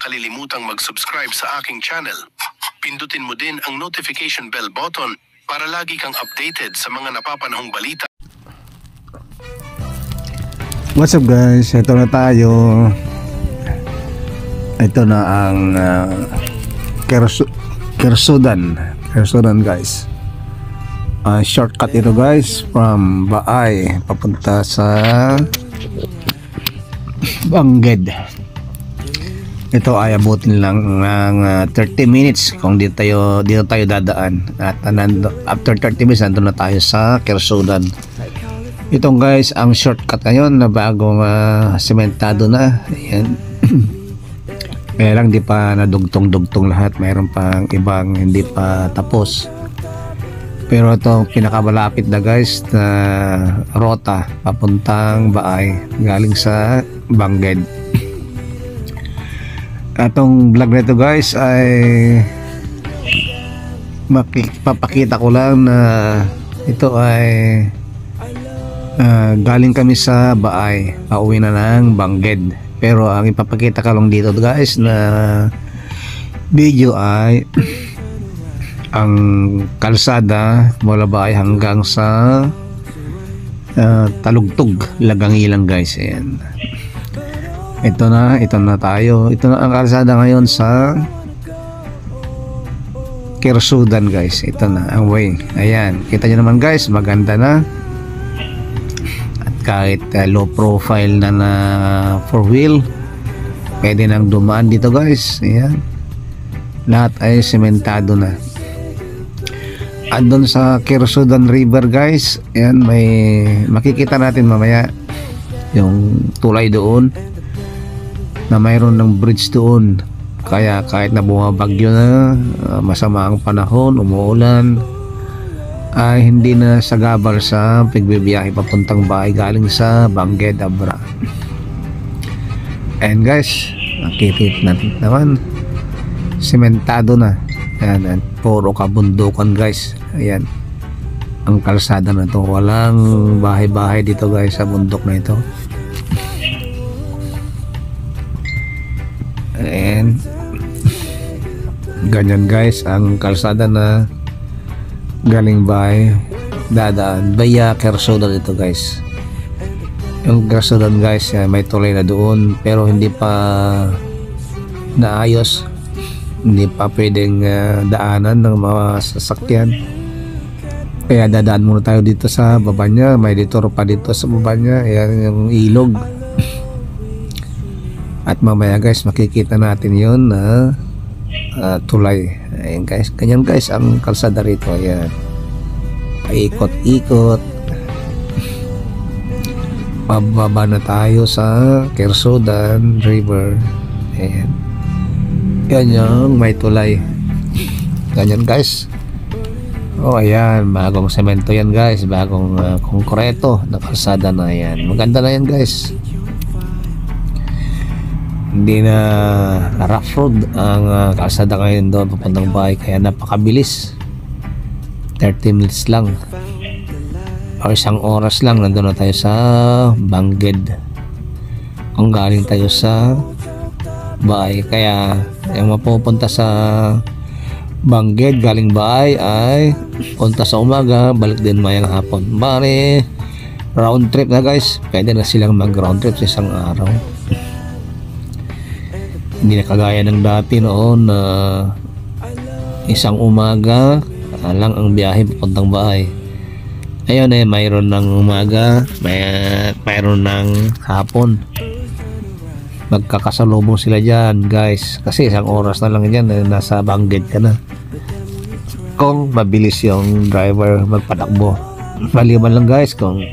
kalilimutang mag-subscribe sa aking channel. Pindutin mo din ang notification bell button para lagi kang updated sa mga napapanahong balita. What's up guys? Ito na tayo. Ito na ang Kersudan guys. Shortcut ito guys from Baay papunta sa Bangged. Ito ay abutin lang ng 30 minutes kung dito tayo dadaan. At after 30 minutes nandun na tayo sa Kersudan. Itong guys ang shortcut ngayon na bagong sementado na. Ayan. Kaya lang di pa nadugtong-dugtong lahat. Mayroon pang ibang hindi pa tapos. Pero itong pinakamalapit na guys na rota papuntang Baay galing sa Bangged. Atong vlog nito guys ay papakita ko lang na ito ay galing kami sa Baay, pauwi na ng Bangged. Pero ang ipapakita ko lang dito guys na video ay ang kalsada mula Baay hanggang sa Talugtog, Lagangilang guys. Ayan. Ito na tayo. Ito na ang kalsada ngayon sa Kersudan guys. Ito na ang way. Ayan, kita nyo naman guys, maganda na. At kahit low profile na 4-wheel, pwede nang dumaan dito guys. Ayan. Lahat ay sementado na. At doon sa Kersudan River guys, ayan, may makikita natin mamaya yung tulay doon na mayroon ng bridge doon. Kaya kahit na bumabagyo na, masama ang panahon, umuulan, ay hindi na sagabal sa pagbibiyahe papuntang Baay galing sa Bangged, Abra. And guys, nakikita natin naman sementado na. Ayan, at puro kabundukan guys. Ayan ang kalsada na to, walang bahay-bahay dito guys sa bundok na ito. And ganyan guys ang kalsada na galing Baay dadaan via Kersudan ito guys. Yung Kersudan guys may tulay na doon pero hindi pa naayos, hindi pa pwedeng daanan ng mga sasakyan. Kaya dadaan muna tayo dito sa baba niya. May detour pa dito sa baba niya. Ayan yung ilog. At mamaya guys makikita natin yun na tulay. Ayan guys, ganyan guys ang kalsada rito. Ayan, paikot-ikot. Pababa na tayo sa Kersudan River. Ayan, yan yung may tulay. Ganyan guys. Oh ayan, bagong semento yan guys, bagong konkreto na kalsada na yan. Maganda na yan guys. Hindi na rough road ang kalsada ngayon doon papuntang Baay, kaya napakabilis. 30 minutes lang o 1 oras lang nandun na tayo sa Bangged kung galing tayo sa Baay. Kaya yung mapupunta sa Bangged galing Baay ay punta sa umaga, balik din mayang hapon. Bale round trip na guys, pwede na silang mag round trip sa isang araw. Hindi na kagaya ng dati noon na isang umaga lang ang biyahe papuntang Baay. Ayun mayroon ng umaga, mayroon ng hapon. Magkakasalubong sila dyan guys, kasi 1 oras na lang dyan nasa Bangged ka na kung mabilis yung driver magpatakbo. Maliban lang guys kung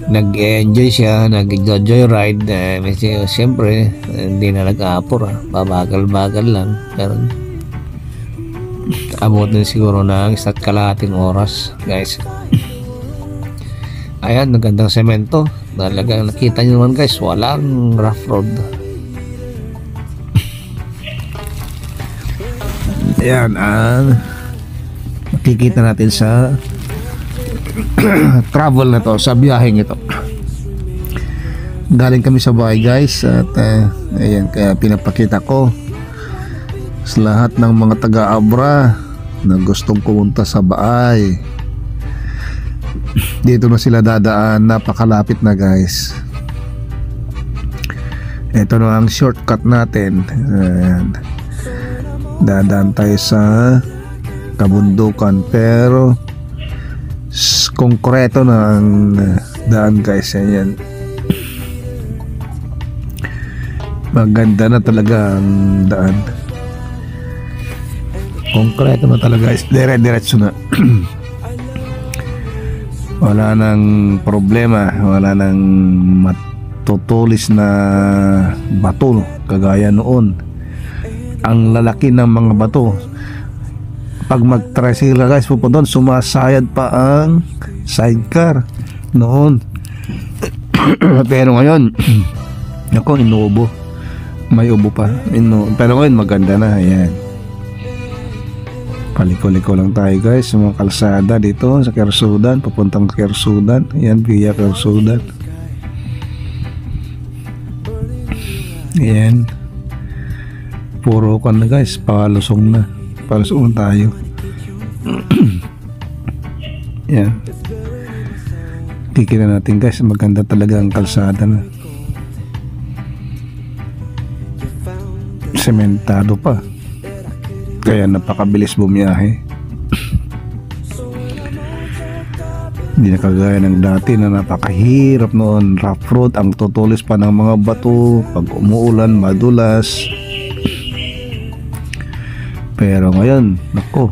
nag-enjoy siya, nag-joyride, siyempre hindi na nag-aapor, babagal-bagal lang. Pero abot din siguro ng 1.5 oras guys. Ayan, magandang semento talagang, nakita nyo naman guys, walang rough road. Ayan ang makikita natin sa travel na to, sa biyaheng ito. Galing kami sa bahay guys, at ayan, kaya pinapakita ko sa lahat ng mga taga-Abra na gustong pumunta sa bahay. Dito na sila dadaan, napakalapit na guys. Ito na ang shortcut natin. Ayan. Dadaan tayo sa kabundukan, pero konkreto na ang daan guys. Ayan, maganda na talaga ang daan, konkreto na talaga guys, dire-diretso na. Wala nang problema, wala nang matutulis na bato kagaya noon. Ang lalaki ng mga bato, pag mag-tricycle guys pupunta doon, sumasayad pa ang sidecar noon. Pero ngayon ako, inuubo, may ubo pa, pero ngayon maganda na. Ayan, paliko-liko lang tayo guys sa mga kalsada dito sa Kersudan, papuntang Kersudan. Ayan, via Kersudan. Ayan, puro kan na guys, palusong na tayo. Ayan, kikita natin guys, maganda talaga ang kalsada na, sementado pa, kaya napakabilis bumiyahe. Hindi na kagaya ng dati na napakahirap noon, rough road, ang tutulis pa ng mga bato, pag umuulan madulas. Pero ngayon, nako,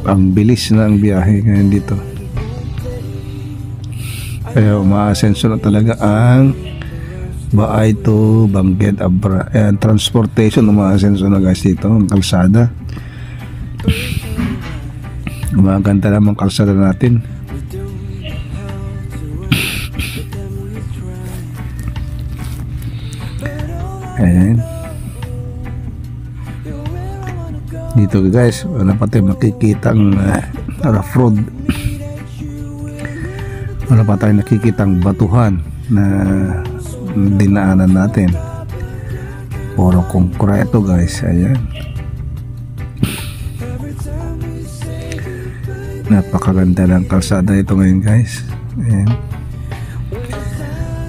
ang bilis na ang biyahe ngayon dito, kaya umaasenso na talaga ang bahay to Benguet Abra. Ayan, transportation umaasenso na guys dito, ang kalsada. Maganda naman kalsada natin. Ayan, dito guys, wala pa tayo makikita ang rough road, wala pa tayo nakikita ang batuhan na dinaanan natin, puro konkreto guys. Ayan, napakaganda ng kalsada ito ngayon guys. Ayan,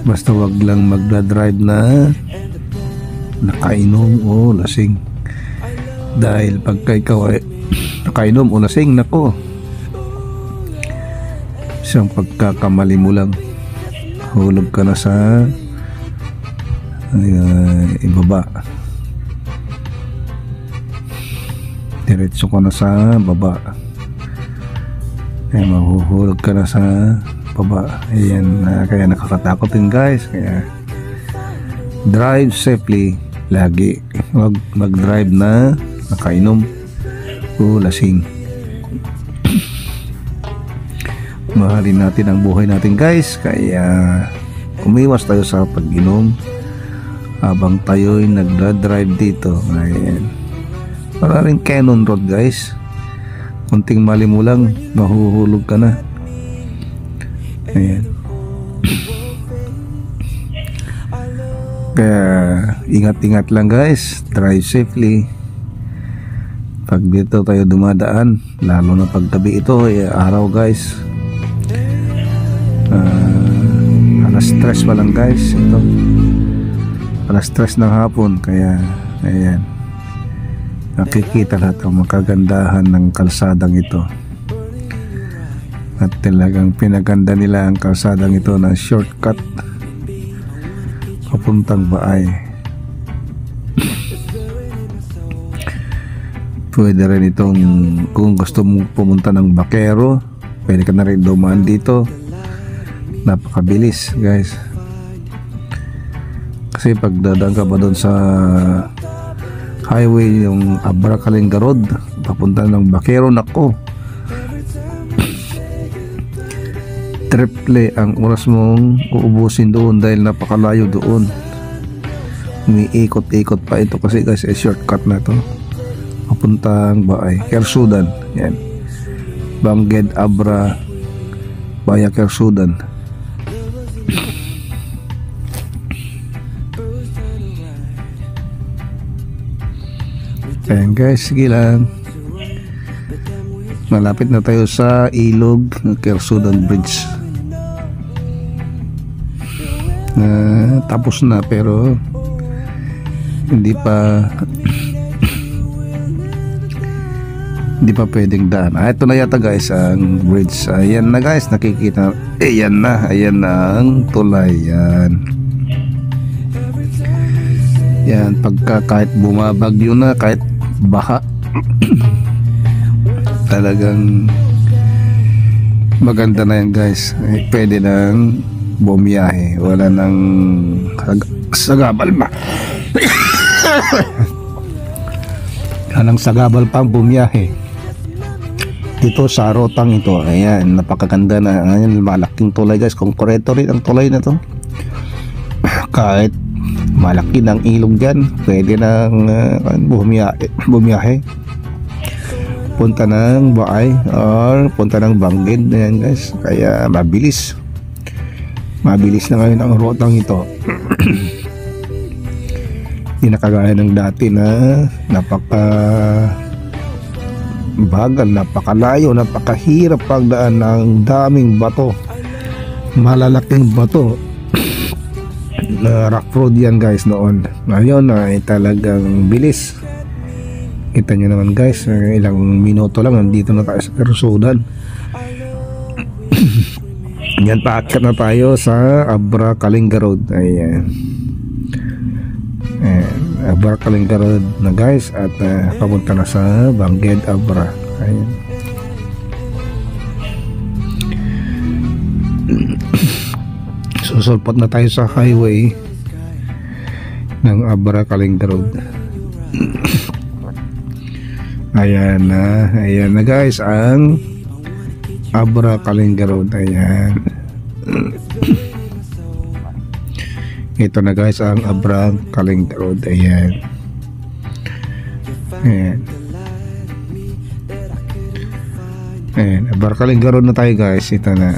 basta wag lang magdadrive na nakainom o lasing, dahil pagka ikaw ay nakainom o lasing, nako, isang pagkakamali mo lang, hulog ka na sa ibaba, diretso ka na sa baba, mahuhulog ka na sa baba. Ayan, kaya nakakatakot din guys. Kaya drive safely lagi, wag mag-drive na nakainom o lasing. Mahalin natin ang buhay natin guys, kaya umiwas tayo sa pag-inom habang tayo'y nagda-drive dito. Ayan, para rin Cannon Road guys, kunting mali mo lang mahuhulog ka na. Ayan, kaya ingat-ingat lang guys, drive safely pag dito tayo dumadaan, lalo na pag gabi ito, araw guys. Alas 3 pa lang guys ito, alas 3 ng hapon, kaya ayan, nakikita lahat ang makagandahan ng kalsadang ito, at talagang pinaganda nila ang kalsadang ito ng shortcut papuntang bahay. Pwede rin itong, kung gusto mong pumunta ng Baquero, pwede ka na rin dumaan dito, napakabilis guys. Kasi pag dadaan ka ba doon sa highway, yung Abra Kalinga Road papunta ng Baquero, nako, triple ang oras mong uubusin doon dahil napakalayo doon. Umiikot-ikot pa ito kasi guys, shortcut na to papuntang bahay Kersudan. Yan, Benguet Abra via Kersudan. Ayan guys, sige lang. Malapit na tayo sa ilog ng Kersudan Bridge. Tapos na pero hindi pa pwedeng daan. Ito na yata guys ang bridge. Ayan na guys, nakikita. Ayan na ang tulay. Yan, pagka kahit bumabagyo na, kahit baha talagang maganda na yan guys. Pwede nang bumiyahe, wala nang sagabal pa. Anong sagabal pang bumiyahe dito sa Rotang ito. Ayan, napakaganda na. Ayan, malaking tulay guys, konkreto rin ang tulay na to. Kahit malaki ng ilog dyan, pwede nang bumiyahe punta ng Baay or punta ng Bangged. Ayan guys, kaya mabilis na ngayon ang Rotang ito. Hindi na kagaya ng dati na bagal, napakalayo, napakahirap pagdaan ng daming bato, malalaking bato. Rock road yan guys noon. Ngayon ay talagang bilis. Kita nyo naman guys, ilang minuto lang nandito na tayo sa Kersudan. Yan, paakyat na tayo sa Abra Kalinga Road. Ayan, Abra Kalinga Road na guys, at papunta na sa Bangged Abra. Ayan. Susulpot na tayo sa highway ng Abra Kalinga Road. Ayan na guys ang Abra Kalinga Road. Ayan. Ito na guys ang Abra Kalinga Road. Ayan. Abra Kalinga Road na tayo guys. Ito na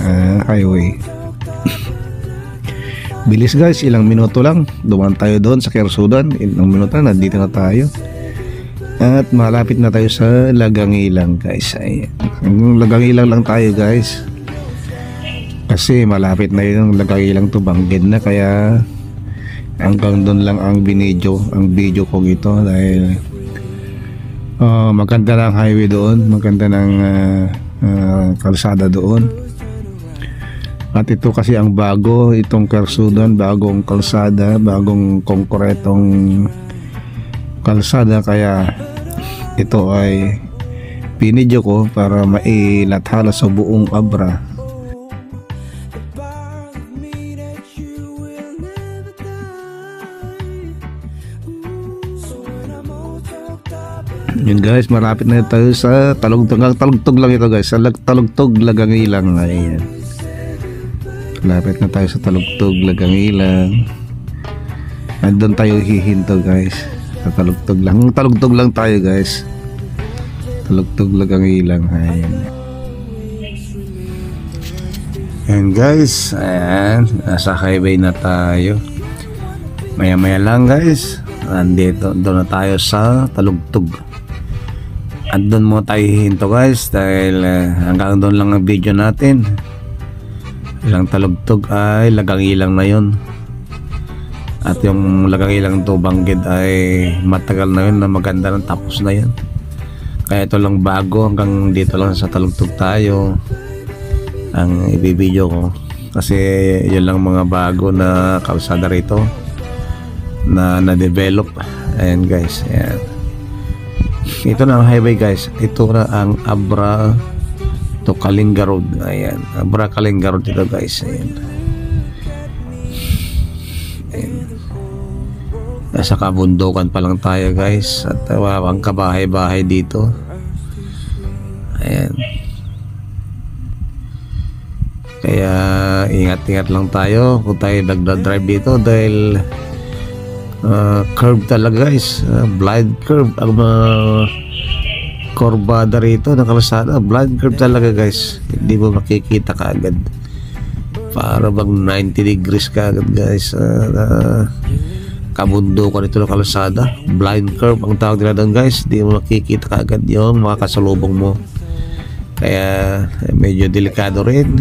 highway. Bilis guys, ilang minuto lang dumaan tayo doon sa Kersudan. Ilang minuto na, nandito na tayo. At malapit na tayo sa Lagangilang guys. Ayan. Lagangilang lang tayo guys, kasi malapit na yung Lagangilang to Bangged na, kaya hanggang doon lang ang video ko ito, dahil maganda na ang highway doon, maganda ng kalsada doon. At ito kasi ang bago, itong Kersudan, bagong kalsada, bagong konkretong kalsada, kaya ito ay pinidyo ko para mailathala sa buong Abra. Yun guys, malapit na tayo sa talugtog lang ito guys, sa Talugtog Lagangilang. Ayan, malapit na tayo sa Talugtog Lagangilang, at doon tayo hihinto guys, sa talugtog lang tayo guys, Talugtog Lagangilang. Ayan guys, ayan, nasa highway na tayo. Maya lang guys, doon na tayo sa Talugtog, at doon mo tayo hihinto guys, dahil hanggang doon lang ang video natin. Ilang Talugtog ay Lagangilang na yun, at yung Lagangilang to Bangged ay matagal na yun, na maganda ng tapos na yan. Kaya ito lang bago, hanggang dito lang sa Talugtog tayo ang ibibideo ko, kasi yun lang mga bago na kalsada rito na na-develop. Ayan guys, ayan. Ito na ang highway guys, ito na ang Abra to Kalinga Road. Ayan, Abra Kalinga Road ito guys. Ayan. Nasa kabundukan pa lang tayo guys, at walang kabahay-bahay dito. Ayan, kaya ingat-ingat lang tayo kung tayo nagdadrive dito, dahil curve talaga guys, blind curve ang kurbada rito ng kalsada. Blind curve talaga guys, hindi mo makikita kaagad, para bang 90 degrees kaagad guys. kabundukan ito ng kalsada. Blind curve ang tawag nila doon guys. Di mo makikita kaagad yung mga kasalubong mo, kaya medyo delikado rin.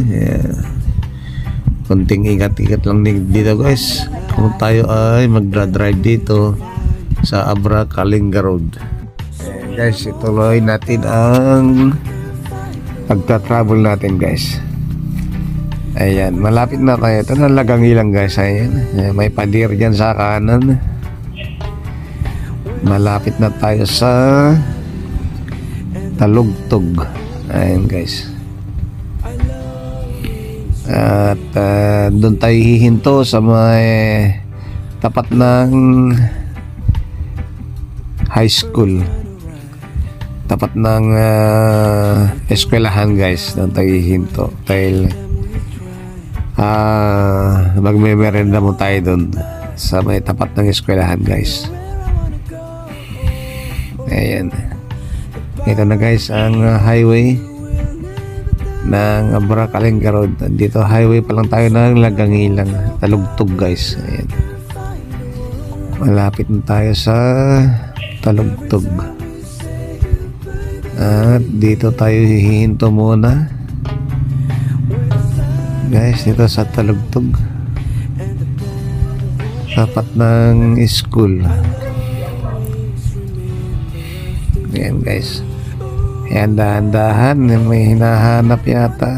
Kunting ingat-ingat lang dito guys kung tayo ay magdra-drive dito sa Abra Kalinga Road. Guys, ituloy natin ang pagta-travel natin guys. Ayan, malapit na tayo. Ito na Lagangilang guys. Ayan, may pader dyan sa kanan. Malapit na tayo sa Talugtog. Ayan guys. At doon tayo hihinto sa may tapat ng high school, tapat ng eskwelahan guys. Doon tayo hihinto dahil magme-merenda mo tayo doon sa may tapat ng eskwelahan guys. Ayan, ito na guys ang highway ng Abra Kalinga Road. Dito highway pa lang tayo ng Lagangilang, Talugtog guys. Ayan, malapit na tayo sa Talugtog. At dito tayo hihinto muna guys, dito sa Talugtog, tapat ng school. Ayan guys. Ayan, dahan-dahan, may hinahanap yata.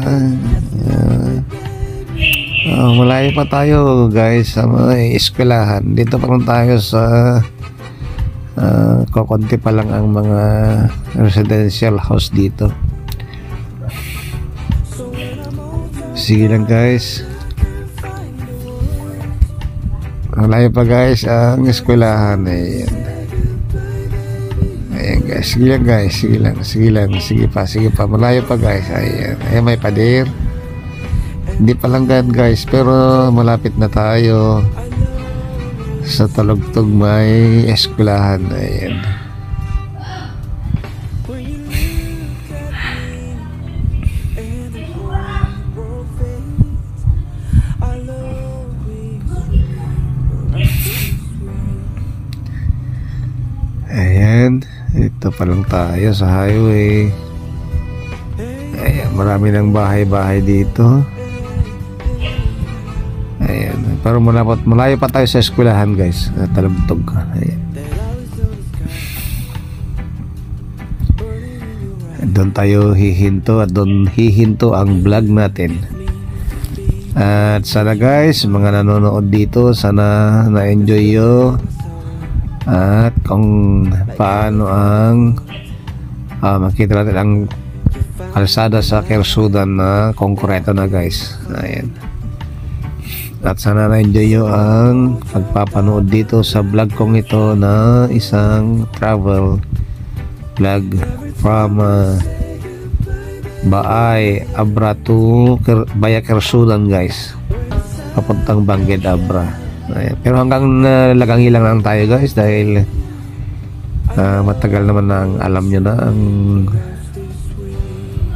Malayo pa tayo guys sa may eskwelahan. Dito pa lang tayo sa kokonti pa lang ang mga residential house dito. Sige lang guys, malayo pa guys ang eskwelahan. Ayan guys, sige lang guys, sige pa, malayo pa guys. Ayan, may pader. Hindi pa lang guys, pero malapit na tayo sa Talugtog, may eskwelahan. Ayan. Ayan, ito pa lang tayo sa highway. Ayan, marami ng bahay-bahay dito. Ayan, pero malayo pa tayo sa eskwelahan guys, Talugtog. Ayan, doon tayo hihinto at doon hihinto ang vlog natin. At sana guys, mga nanonood dito, sana na-enjoy nyo at kung paano ang makita natin ang kalsada sa Kersudan na konkreto na guys. Ayan, at sana na-enjoy nyo ang pagpapanood dito sa vlog kong ito na isang travel vlog from Baay Abra to Baya Kersudan guys, papuntang Bangged Abra. Ayan. Pero hanggang Lagangilang lang tayo guys dahil matagal naman ang alam nyo na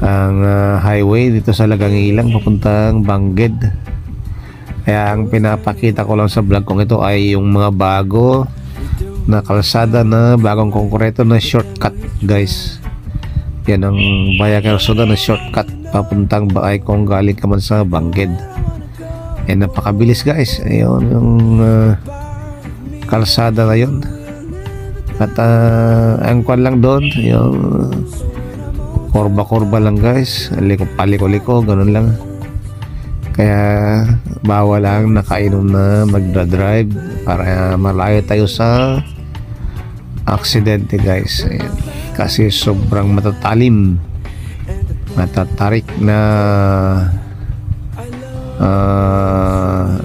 ang highway dito sa Lagangilang papuntang Bangged. Kaya ang pinapakita ko lang sa vlog kong ito ay yung mga bago na kalsada na bagong konkreto na shortcut guys. Yan ang Baya Kersudan na shortcut papuntang Baay kung galing ka man sa Bangged. Napakabilis guys. Ayun yung kalsada na yun. At ang kwan lang doon, yung kurba-kurba lang guys, paliko-liko, ganun lang. Kaya bawal lang nakainom na magdadrive para malayo tayo sa aksidente guys. Ayan. Kasi sobrang matatalim, matatarik na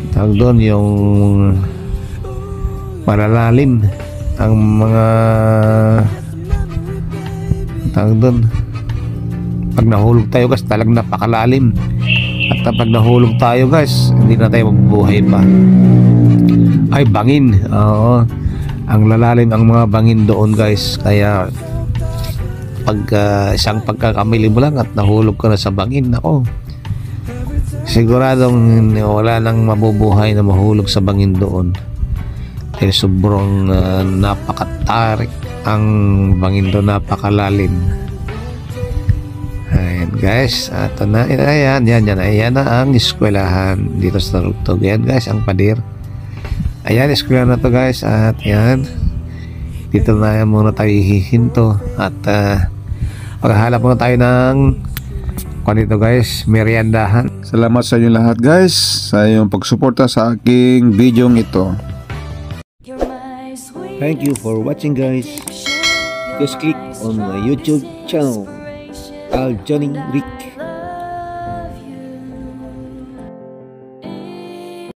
tawag doon, yung malalalim ang mga tawag doon. Pag nahulog tayo guys, talagang napakalalim. At pag nahulog tayo guys, hindi na tayo mabubuhay pa. Ay, bangin. Oo, ang lalalim ang mga bangin doon guys. Kaya pag isang pagkakamili mo lang at nahulog ka na sa bangin, ako, siguradong wala nang mabubuhay na mahulog sa bangin doon. dahil sobrang napakatarik ang bangin doon, napakalalim. Ayan guys, ito na, ayan na ang eskwelahan dito sa Talugtog. Ayan guys, ang pader. Ayan, eskwelahan na to guys, at yan, dito na muna tayo hihinto at paghahalap muna tayo ng dito guys, meriendahan. Salamat sa inyo lahat guys sa iyong pagsuporta sa aking video ito. Thank you for watching guys. Just click on my YouTube channel, Al Johnny Rick.